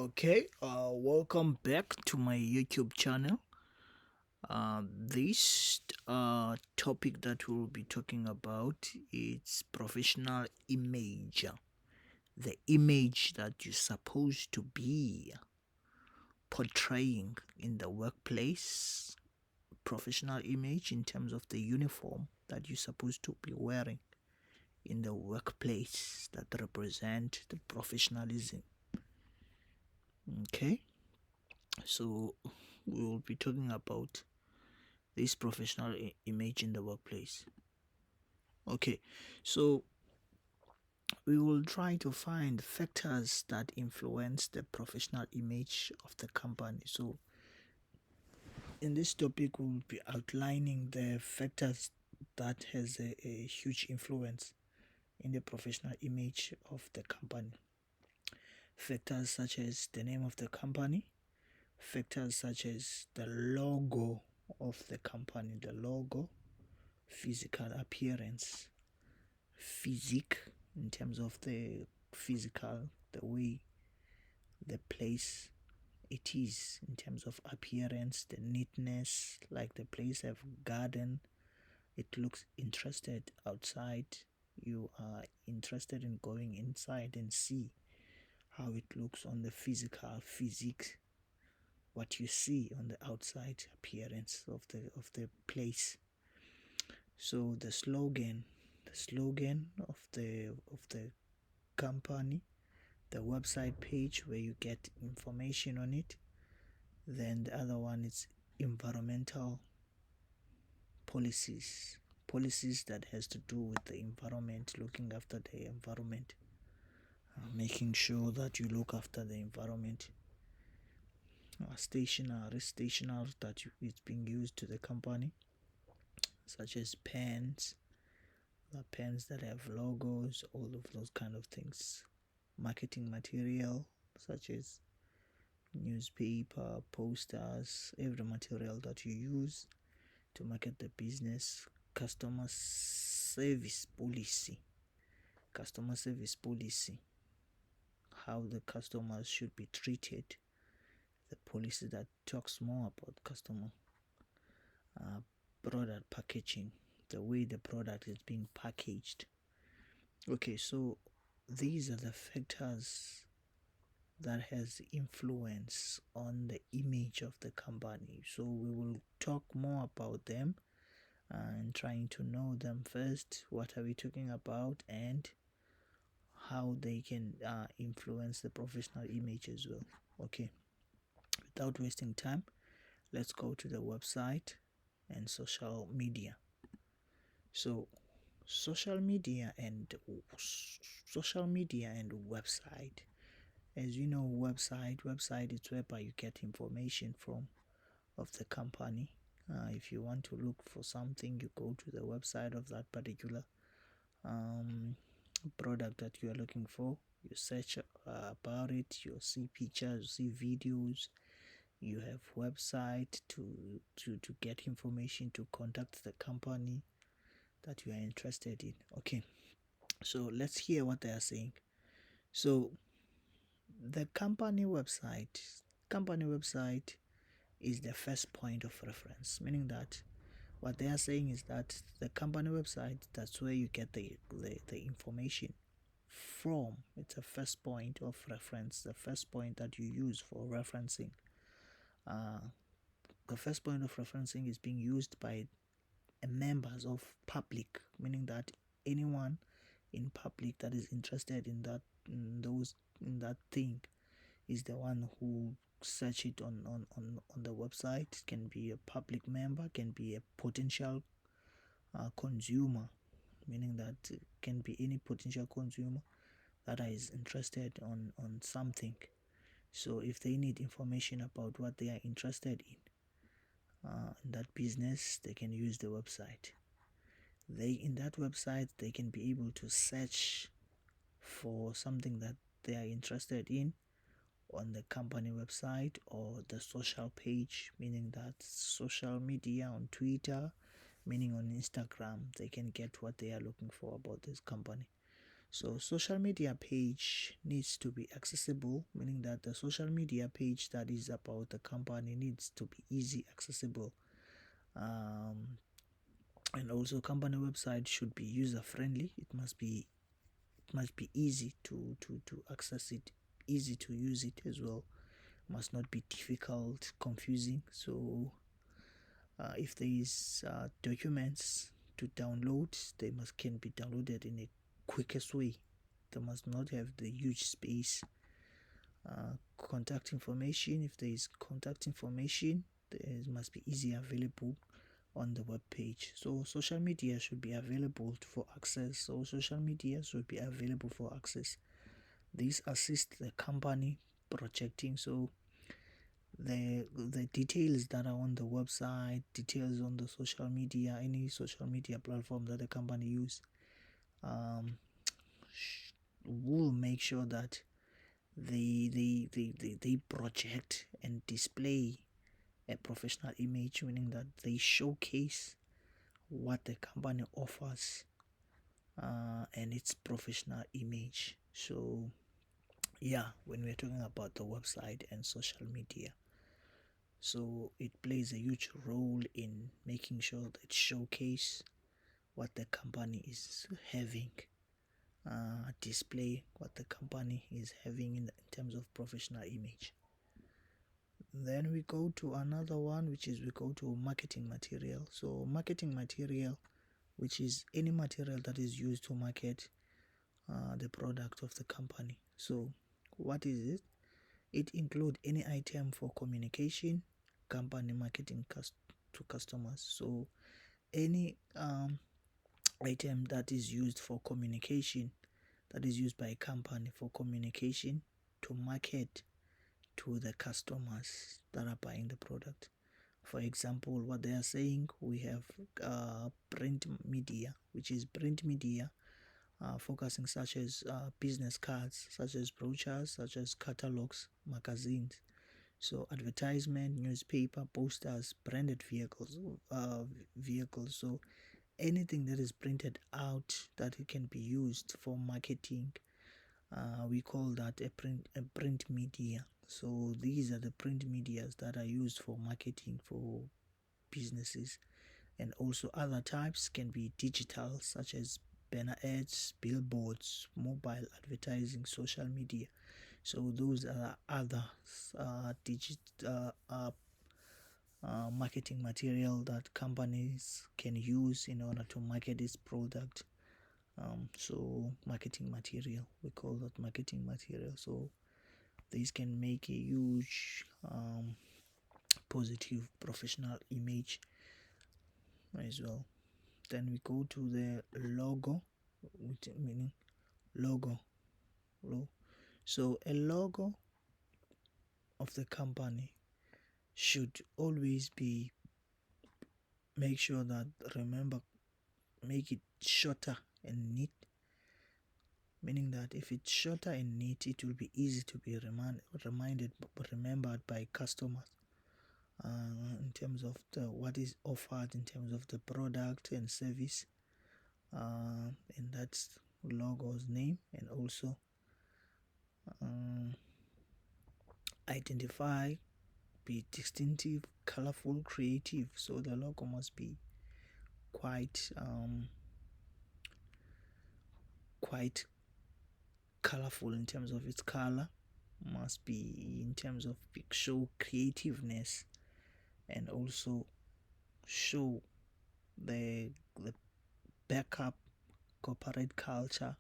Okay, welcome back to my YouTube channel. This topic that we'll be talking about is professional image. The image that you're supposed to be portraying in the workplace. Professional image in terms of the uniform that you're supposed to be wearing in the workplace that represent the professionalism. Okay, so we will be talking about this professional image in the workplace. Okay, so we will try to find factors that influence the professional image of the company. So in this topic, we'll be outlining the factors that has a huge influence in the professional image of the company. Factors such as the name of the company, factors such as the logo of the company, the logo, physical appearance, physique in terms of the physical, the way the place it is in terms of appearance, the neatness, like the place have garden, it looks interested outside. You are interested in going inside and see how it looks on the physical physique, what you see on the outside appearance of the place. So the slogan of the company, the website page where you get information on it. Then the other one is environmental policies that has to do with the environment, looking after the environment, making sure that you look after the environment. Stationery that is being used to the company, such as pens, the pens that have logos, all of those kind of things. Marketing material such as newspaper, posters, every material that you use to market the business. Customer service policy, how the customers should be treated, the policy that talks more about customer. Product packaging, the way the product is being packaged. Okay, so these are the factors that has influence on the image of the company. So we will talk more about them and trying to know them first. What are we talking about and how they can influence the professional image as well. Okay, without wasting time, let's go to the website and social media. So social media and website. As you know, website is whereby you get information from of the company. If you want to look for something, you go to the website of that particular product that you are looking for. You search about it, you see pictures, you see videos, you have website to get information, to contact the company that you are interested in. Okay, so let's hear what they are saying. So the company website is the first point of reference, meaning that what they are saying is that the company website, that's where you get the information from. It's a first point of reference, the first point that you use for referencing. The first point of referencing is being used by members of public, meaning that anyone in public that is interested in that thing is the one who search it on the website. It can be a public member, can be a potential consumer, meaning that it can be any potential consumer that is interested on something. So if they need information about what they are interested in that business, they can use the website. In that website they can be able to search for something that they are interested in on the company website or the social page, meaning that social media on Twitter, meaning on Instagram, they can get what they are looking for about this company. So social media page needs to be accessible, meaning that the social media page that is about the company needs to be easy accessible. um, and also company website should be user friendly. It must be easy to access it, easy to use it as well. Must not be difficult, confusing. So if there is documents to download, they must can be downloaded in a quickest way. They must not have the huge space. Contact information, if there is contact information, it must be easily available on the web page. So social media should be available for access. So social media should be available for access. This assists the company projecting. So the details that are on the website, details on the social media, any social media platform that the company use, um, will make sure that they project and display a professional image, meaning that they showcase what the company offers and its professional image. So yeah, when we're talking about the website and social media, so it plays a huge role in making sure that it showcase what the company is having, display what the company is having in terms of professional image. Then we go to another one, which is we go to marketing material. So marketing material, which is any material that is used to market the product of the company. So what is it? It includes any item for communication, company marketing to customers. So any item that is used for communication, that is used by a company for communication to market to the customers that are buying the product. For example, what they are saying, we have print media, which is print media focusing such as business cards, such as brochures, such as catalogs, magazines. So advertisement, newspaper, posters, branded vehicles. So anything that is printed out that it can be used for marketing, we call that a print media. So these are the print medias that are used for marketing for businesses. And also other types can be digital, such as banner ads, billboards, mobile advertising, social media. So those are other marketing material that companies can use in order to market its product. So marketing material, we call that marketing material. So these can make a huge positive professional image as well. Then we go to the logo, which meaning logo. So a logo of the company should always be, make sure that, remember, make it shorter and neat, meaning that if it's shorter and neat, it will be easy to be remembered by customers in terms of what is offered in terms of the product and service, and that's logo's name. And also identify, be distinctive, colorful, creative. So the logo must be quite colorful in terms of its color, must be in terms of show creativeness, and also show the backup corporate culture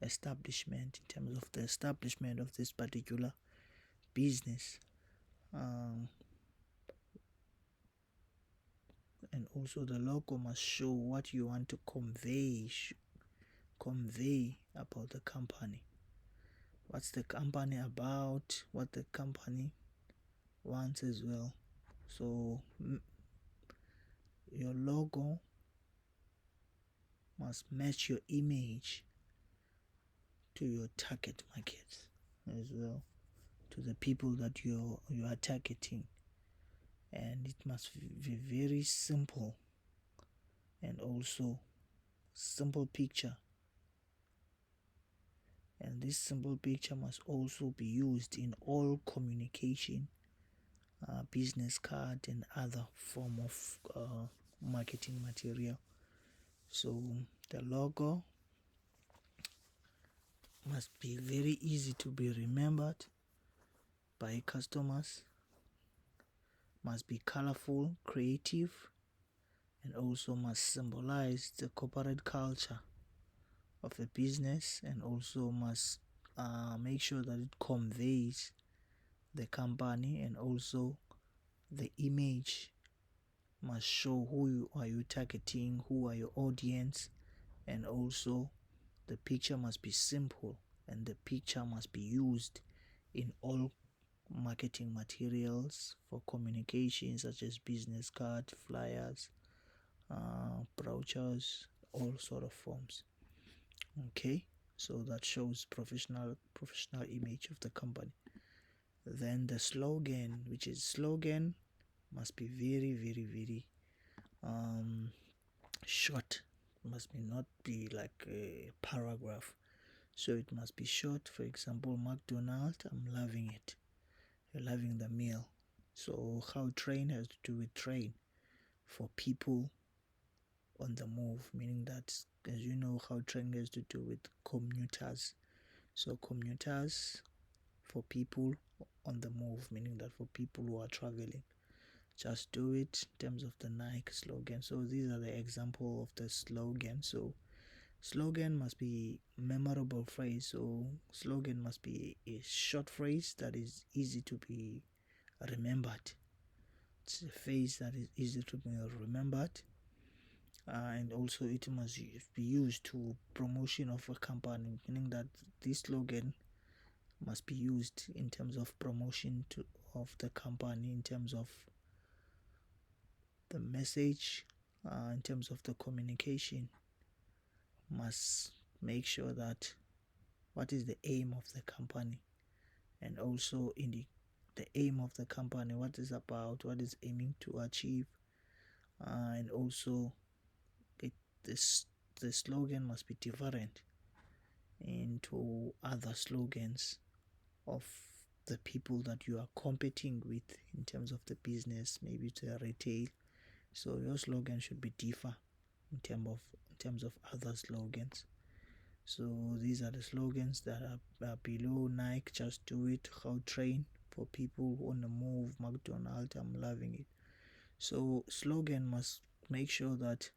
establishment in terms of the establishment of this particular business. And also the logo must show what you want to convey about the company. What's the company about? What the company wants as well. So your logo must match your image to your target market as well, to the people that you are targeting. And it must be very simple, and also simple picture And this simple picture must also be used in all communication, business card, and other form of marketing material. So the logo must be very easy to be remembered by customers, must be colorful, creative, and also must symbolize the corporate culture of the business, and also must make sure that it conveys the company, and also the image must show who you are you targeting, who are your audience, and also the picture must be simple, and the picture must be used in all marketing materials for communication such as business cards, flyers, brochures, all sort of forms. Okay, so that shows professional image of the company. Then the slogan, which is slogan, must be very short. It must be not be like a paragraph, so it must be short. For example, McDonald's, I'm loving it, you're loving the meal. So how train has to do with train for people on the move, meaning that, as you know, how train has to do with commuters. So commuters for people on the move, meaning that for people who are traveling. Just do it in terms of the Nike slogan. So these are the example of the slogan. So slogan must be memorable phrase. So slogan must be a short phrase that is easy to be remembered. It's a phrase that is easy to be remembered, and also it must be used to promotion of a company, meaning that this slogan must be used in terms of promotion of the company, in terms of the message, in terms of the communication. Must make sure that what is the aim of the company, and also in the aim of the company, what is about, what is aiming to achieve, and also it this the slogan must be different into other slogans of the people that you are competing with in terms of the business, maybe to a retail. So your slogan should be differ in terms of other slogans. So these are the slogans that are below: Nike, just do it; how train for people on the move; McDonald's, I'm loving it. So slogan must make sure that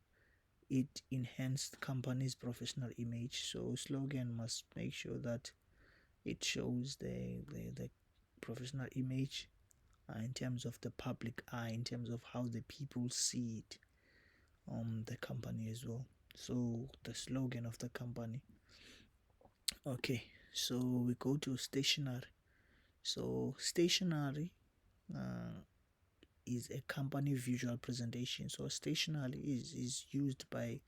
it enhances the company's professional image. So slogan must make sure that it shows the professional image, in terms of the public eye, in terms of how the people see it, the company as well. So the slogan of the company. Okay, so we go to stationery. So stationery is a company visual presentation. So stationery is used by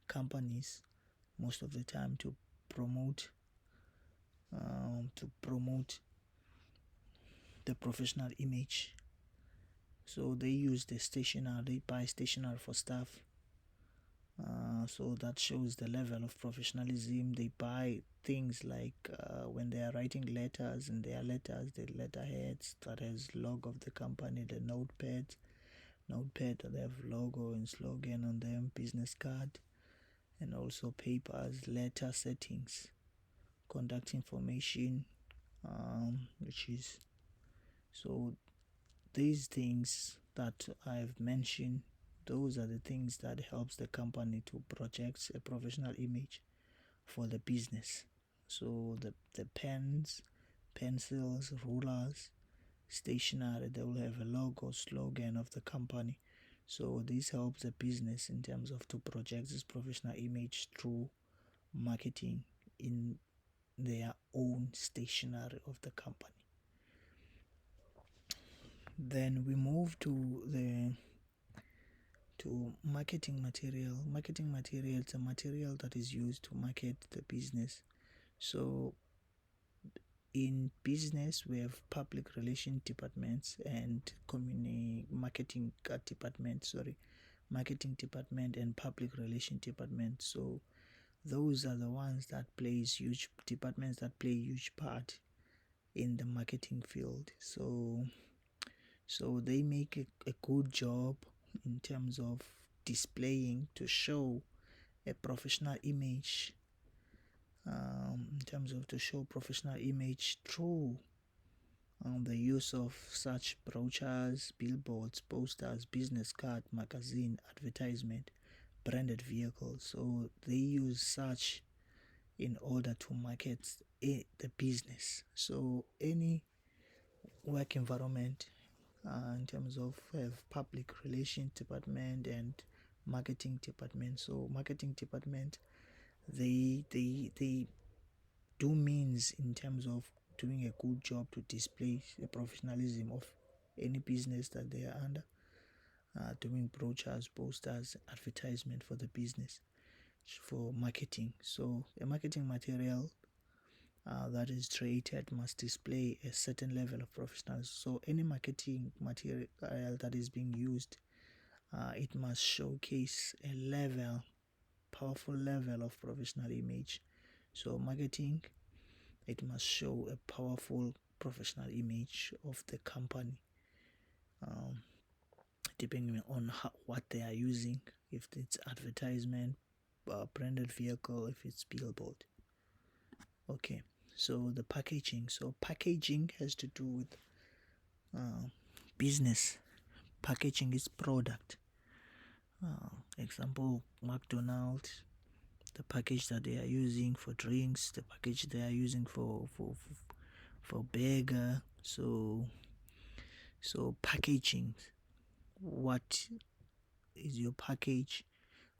companies most of the time to promote the professional image. So they use the stationery, they buy stationery for staff. So that shows the level of professionalism. They buy things like when they are writing letters, in their letters, the letterheads that has logo of the company, the notepad they have logo and slogan on them, business card, and also papers, letter settings, contact information, which is so these things that I've mentioned, those are the things that helps the company to project a professional image for the business. So the pens, pencils, rulers, stationery, they will have a logo, slogan of the company. So this helps the business in terms of to project this professional image through marketing in their own stationery of the company. Then we move to marketing material. Marketing material is a material that is used to market the business. So in business we have public relation departments and marketing department and public relation department. So those are the ones that plays huge departments that play huge part in the marketing field. So they make a good job in terms of displaying to show a professional image, in terms of to show professional image through the use of such brochures, billboards, posters, business card, magazine, advertisement, branded vehicles. So they use such in order to market the business. So any work environment, in terms of public relations department and marketing department. So marketing department, they do means in terms of doing a good job to display the professionalism of any business that they are under, doing brochures, posters, advertisement for the business, for marketing. So a marketing material that is created must display a certain level of professionalism. So any marketing material that is being used, it must showcase a level, powerful level of professional image. So marketing, it must show a powerful professional image of the company, um, depending on what they are using, if it's advertisement, branded vehicle, if it's billboard. Okay, so the packaging. So packaging has to do with business. Packaging is product. Example, McDonald's, the package that they are using for drinks, the package they are using for burger. So packaging, what is your package?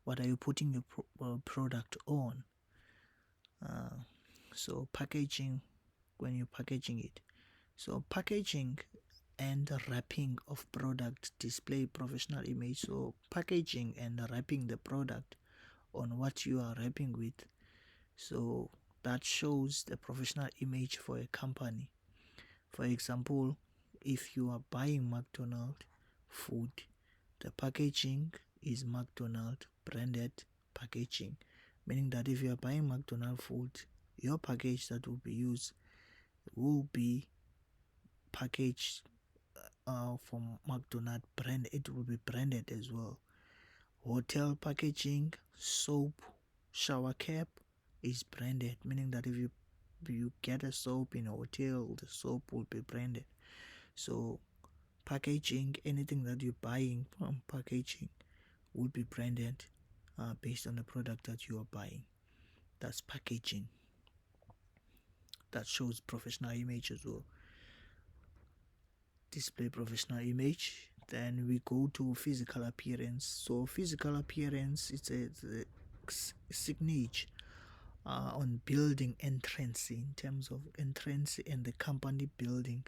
What are you putting your product on? So packaging, when you're packaging it. So packaging and wrapping of product display professional image. So packaging and wrapping the product on what you are wrapping with, so that shows the professional image for a company. For example, if you are buying McDonald's food, the packaging is McDonald's branded packaging, meaning that if you are buying McDonald's food, your package that will be used will be packaged from McDonald's brand. It will be branded as well. Hotel packaging, soap, shower cap is branded, meaning that if you get a soap in a hotel, the soap will be branded. So packaging, anything that you're buying from packaging will be branded based on the product that you are buying. That's packaging. That shows professional image as well. Display professional image. Then we go to physical appearance. So physical appearance, it's a signature on building entrance, in terms of entrance and the company building.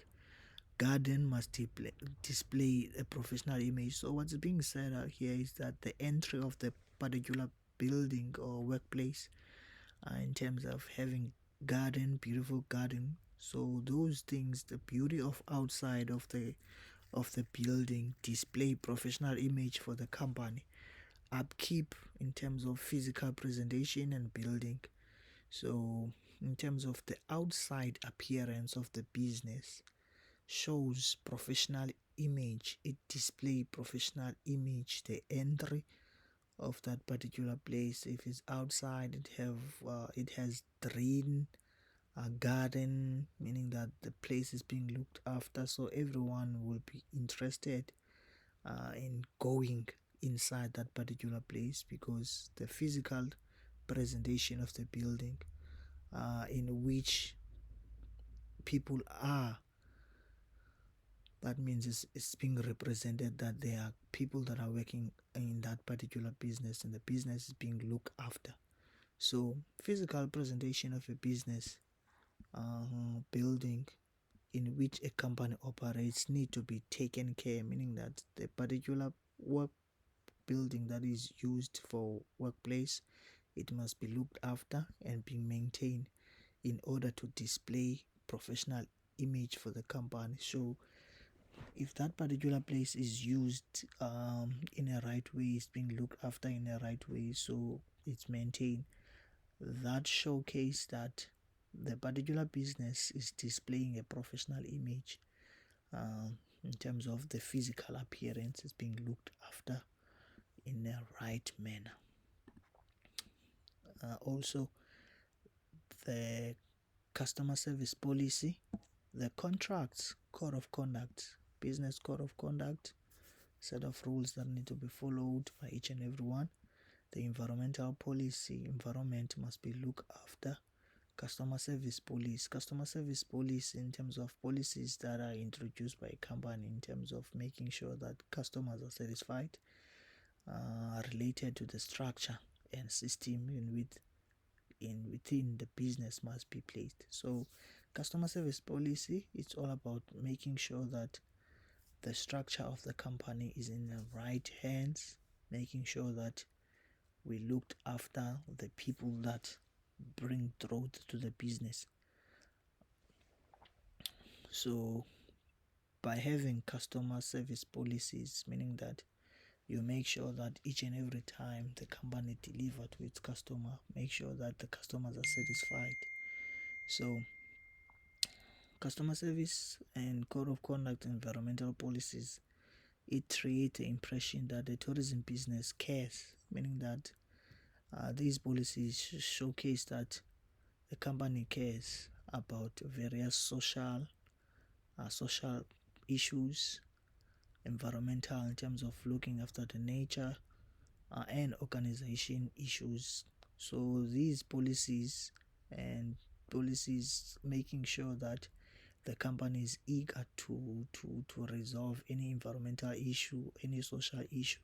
Garden must display a professional image. So what's being said out here is that the entry of the particular building or workplace, in terms of having garden, beautiful garden. So those things, the beauty of outside of the building, display professional image for the company. Upkeep in terms of physical presentation and building. So in terms of the outside appearance of the business, shows professional image. It display professional image. The entry of that particular place, if it's outside, it has drain, a garden, meaning that the place is being looked after, so everyone will be interested in going inside that particular place, because the physical presentation of the building, in which people are, that means it's being represented that there are people that are working in that particular business and the business is being looked after. So physical presentation of a business building in which a company operates need to be taken care, meaning that the particular work building that is used for workplace, it must be looked after and be maintained in order to display professional image for the company. So if that particular place is used in a right way, it's being looked after in a right way, so it's maintained, that showcase that the particular business is displaying a professional image, in terms of the physical appearance is being looked after in a right manner. Also, the customer service policy, the contracts, code of conduct, business code of conduct, set of rules that need to be followed by each and everyone. The environmental policy, environment must be looked after. Customer service police in terms of policies that are introduced by a company in terms of making sure that customers are satisfied, related to the structure and system within the business must be placed. So customer service policy, it's all about making sure that the structure of the company is in the right hands, making sure that we looked after the people that bring growth to the business. So by having customer service policies, meaning that you make sure that each and every time the company delivered to its customer, make sure that the customers are satisfied. So customer service and code of conduct environmental policies, it creates the impression that the tourism business cares, meaning that these policies showcase that the company cares about various social issues, environmental in terms of looking after the nature, and organization issues. So these policies making sure that the company is eager to resolve any environmental issue, any social issue,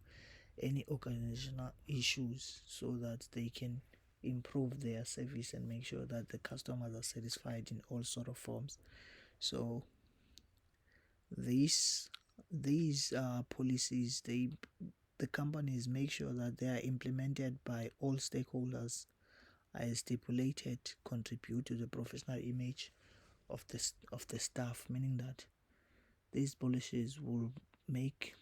any organizational issues, so that they can improve their service and make sure that the customers are satisfied in all sort of forms. So these policies, the companies make sure that they are implemented by all stakeholders as stipulated, contribute to the professional image of the staff, meaning that these policies will make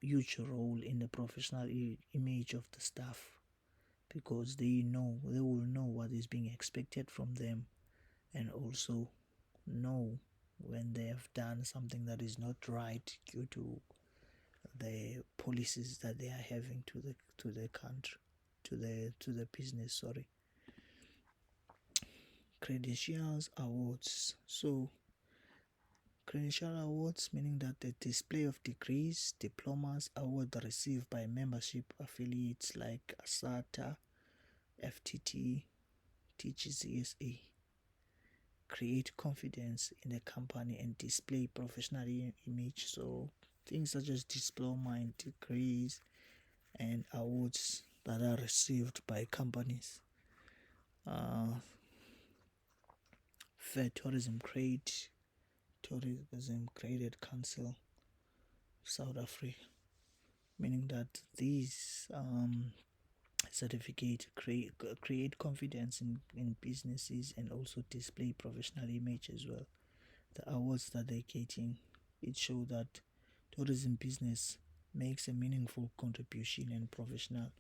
huge role in the professional image of the staff, because they will know what is being expected from them, and also know when they have done something that is not right due to the policies that they are having to the country, to the business. Sorry. Credentials awards. So credential awards, meaning that the display of degrees, diplomas, award received by membership affiliates like ASATA, FTT, TGCSA, create confidence in the company and display professional image. So things such as diploma and degrees and awards that are received by companies. Fair Tourism Credit Council, South Africa, meaning that these certificate create confidence in businesses and also display professional image as well. The awards that they're getting, it shows that tourism business makes a meaningful contribution and professional,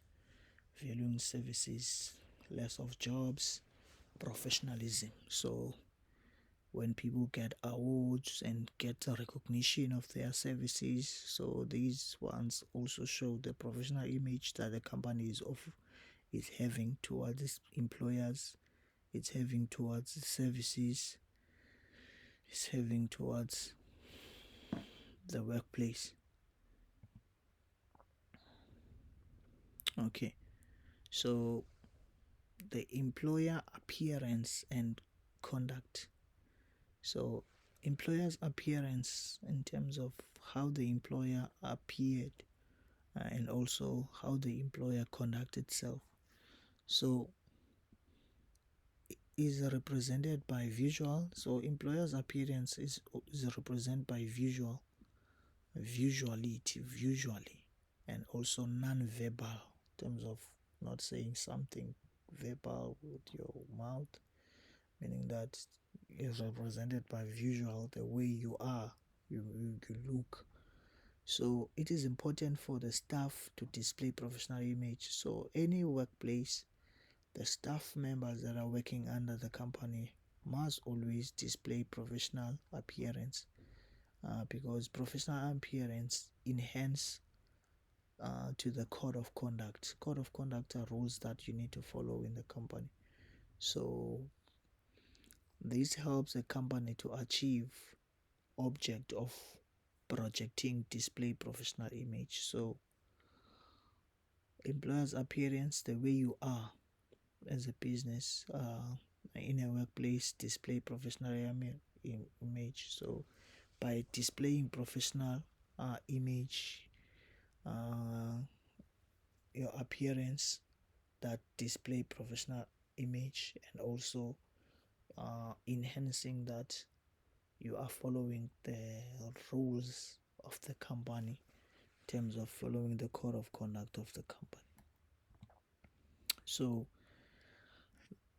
valuing services, less of jobs, professionalism. So when people get awards and get a recognition of their services, so these ones also show the professional image that the company is having towards its employers, it's having towards the services, it's having towards the workplace. Okay, so the employer appearance and conduct. So employer's appearance in terms of how the employer appeared, and also how the employer conduct itself. So is represented by visual. So employer's appearance is represented by visually, and also non-verbal in terms of not saying something verbal with your mouth, meaning that is represented by visual, the way you are, you look. So it is important for the staff to display professional image. So any workplace, The staff members that are working under the company must always display professional appearance, because professional appearance enhance to the code of conduct. Code of conduct are rules that you need to follow in the company. So this helps a company to achieve object of projecting display professional image. So employers appearance, the way you are as a business in a workplace, display professional image. So by displaying professional image, uh, your appearance that display professional image, and also enhancing that you are following the rules of the company in terms of following the code of conduct of the company. So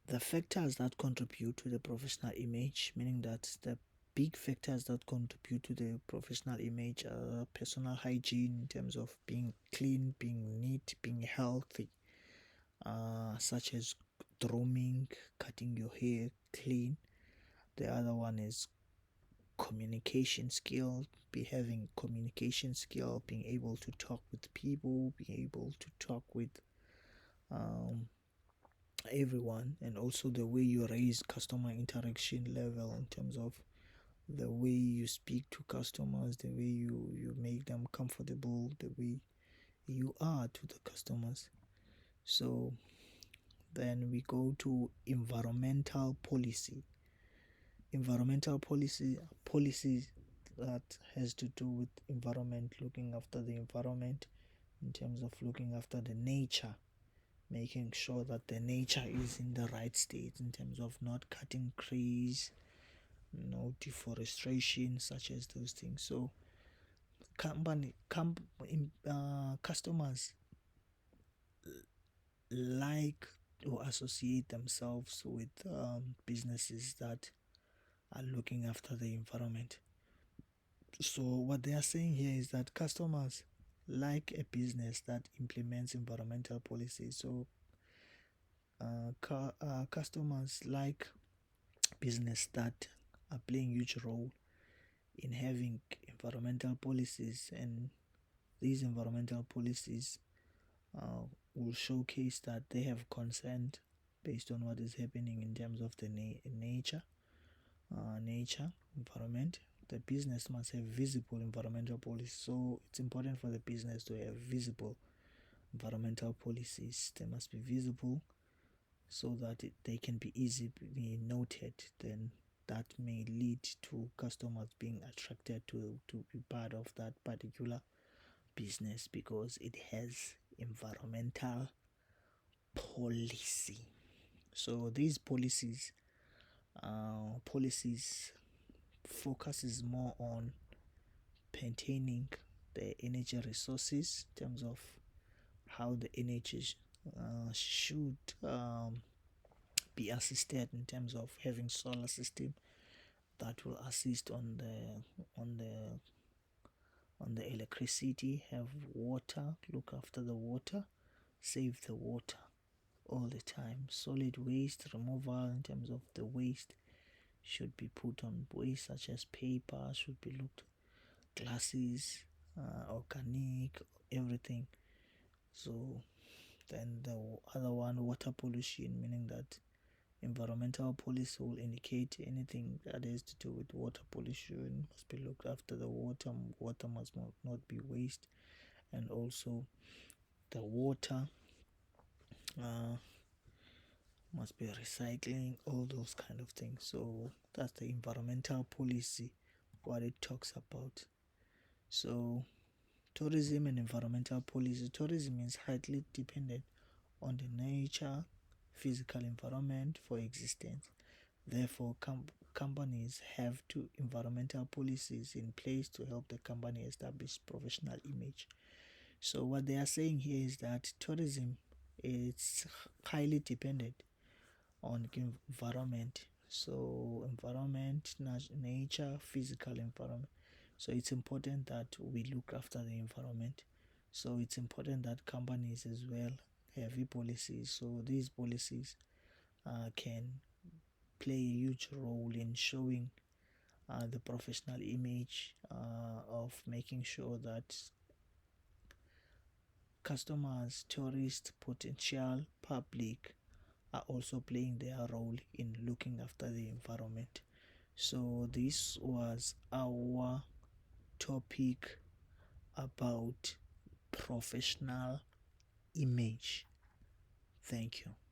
the factors that contribute to the professional image, meaning that the big factors that contribute to the professional image are personal hygiene in terms of being clean, being neat, being healthy, such as grooming, cutting your hair clean. The other one is communication skill, be having communication skill, being able to talk with people, being able to talk with um, everyone, and also the way you raise customer interaction level in terms of the way you speak to customers, the way you make them comfortable, the way you are to the customers. So then we go to environmental policy. Environmental policies that has to do with environment, looking after the environment in terms of looking after the nature, making sure that the nature is in the right state in terms of not cutting trees, no deforestation, such as those things. So customers like to associate themselves with businesses that are looking after the environment. So what they are saying here is that customers like a business that implements environmental policies. So customers like business that are playing huge role in having environmental policies, and these environmental policies uh, will showcase that they have consent based on what is happening in terms of the nature environment. The business must have visible environmental policies, so it's important for the business to have visible environmental policies. They must be visible so that they can be easily noted. Then that may lead to customers being attracted to be part of that particular business because it has environmental policy. So these policies focuses more on maintaining the energy resources in terms of how the energy should be assisted in terms of having solar system that will assist on the electricity, have water, look after the water, save the water all the time. Solid waste removal in terms of the waste should be put on waste such as paper, should be looked, glasses, organic, everything. So then the other one, water pollution, meaning that environmental policy will indicate anything that has to do with water pollution must be looked after. The water must not be waste, and also the water uh, must be recycling, all those kind of things. So that's the environmental policy, what it talks about. So tourism and environmental policy. Tourism is highly dependent on the nature, physical environment for existence. Therefore, companies have to environmental policies in place to help the company establish professional image. So what they are saying here is that tourism is highly dependent on environment. So environment, nature, physical environment. So it's important that we look after the environment. So it's important that companies as well heavy policies. So these policies can play a huge role in showing the professional image of making sure that customers, tourists, potential public are also playing their role in looking after the environment. So this was our topic about professional image. Thank you.